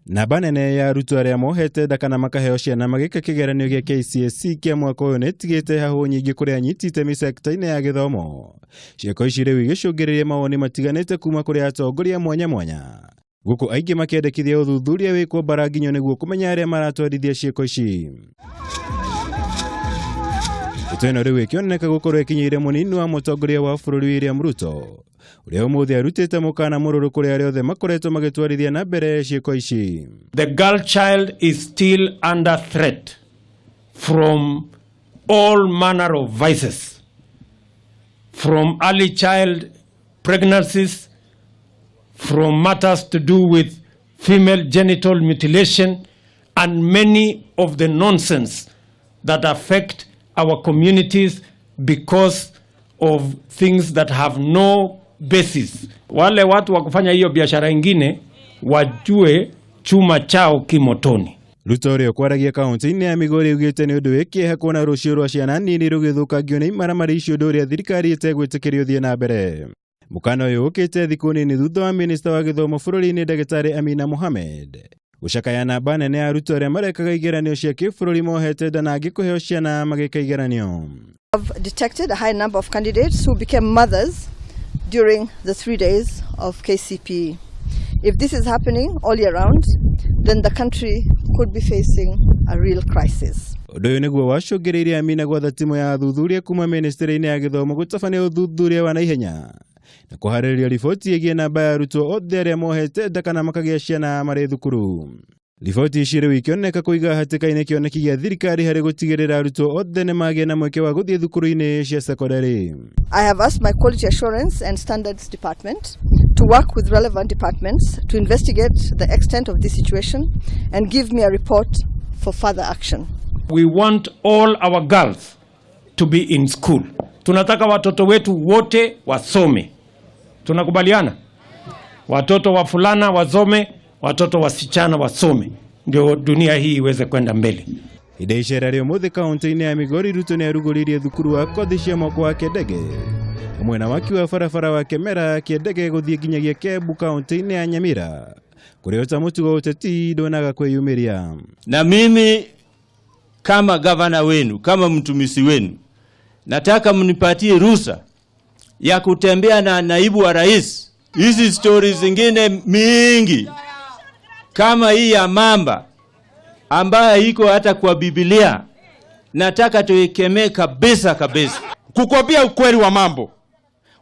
Na banene ya Ruto aria mohete dakana makaheo ciana magika kigeranio gia KCSE kia mwaka uyu netigite hahu nyingi kuria anyitite mi sector-ini ya githomo. Ciiko ici riu igicungiriria mawoni matiganite kuma kuria atongoria mwanya mwanya. Guku aingi makiendekithia uthuthuria wikwo baranginyo niguo kumenya aria maratwarithia ciiko ici. Iteno riu ikioneka gukorwo ikinyire munini wa mutongoria wa bururi William Ruto. Uria umuthi arutite Mukana mururu kuri aria othe makoretwo magitwarithia na mbere ciiko ici. The girl child is still under threat from all manner of vices, from early child pregnancies, from matters to do with female genital mutilation, and many of the nonsense that affect our communities because of things that have no basis. Wale watu wa kufanya hiyo biashara ingine wajue chuma chao kimotoni. Ruto rio kwaragia kaunti-ini ya Migori ugite ni undu wiki kuona rucio rwa ciana nini rugithukagio ni maramari icio undu uria thirikari itegwitikirio thie na mbere. Mukana uyu ukite thiku nini thutha wa minista wa githomo bururi-ini Daktari Amina Mohammed ucakaya namba nene ya Ruto aria marekaga igeranio cia kibururi mohete ndanangi kuheo ciana magika igeranio. I've detected a high number of candidates who became mothers during the 3 days of KCPE. If this is happening all year round, then the country could be facing a real crisis. Undu uyu niguo wacungiriirie Amina gwatha timu ya uthuthuria kuma ministry-ini ya githomo gutabania uthuthuria wa naihenya na kuhaririria riboti igie namba ya Ruto othe aria mohete ndakana makagia ciana mari thukuru. Riboti ici riu ikioneka kuiga hatika-ini kioneki gia thirikari hari gutigirira Ruto othe ni magia na mweke wa guthie thukuru-ini cia secondary. I have asked my Quality Assurance and Standards Department to work with relevant departments to investigate the extent of this situation and give me a report for further action. We want all our girls to be in school. Tunataka watoto wetu wote wasome. Tunakubaliana? Watoto wa fulana wasome, watoto wasichana wasome. Ndio dunia hii iweze kwenda mbele. Ide icera rio muthi kaunti-ini ya Migori Ruto ni aruguririe thukuru wa kothi cia moko wa Kĩndege. Mwena waki wa barabara wa Kemera Kĩndege guthie nginyagia Kiambu kaunti-ini ya Nyamira. Kuriota mutugo uteti ndonaga kwiyumiria. Na mimi kama gavana wenu, kama mtumisi wenu, nataka mnipatie ruhusa ya kutembea na naibu wa rais. Hizi stories zingine mingi kama hii ya mamba ambayo iko hata kwa Biblia, nataka tuikemee kabisa kabisa. Kukwambia ukweli wa mambo,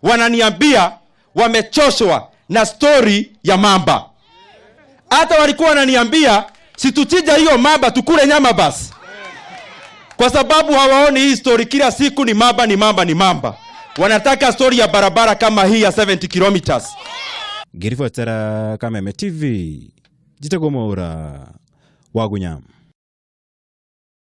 wananiambia wamechoshwa na story ya mamba. Hata walikuwa wananiambia situchinja hiyo mamba tukule nyama basi, kwa sababu hawaoni hii story kila siku ni mamba ni mamba ni mamba. Wanataka story ya barabara kama hii ya 70 kilometers. Girifotera Kameme TV Jitagomora Wagunyam.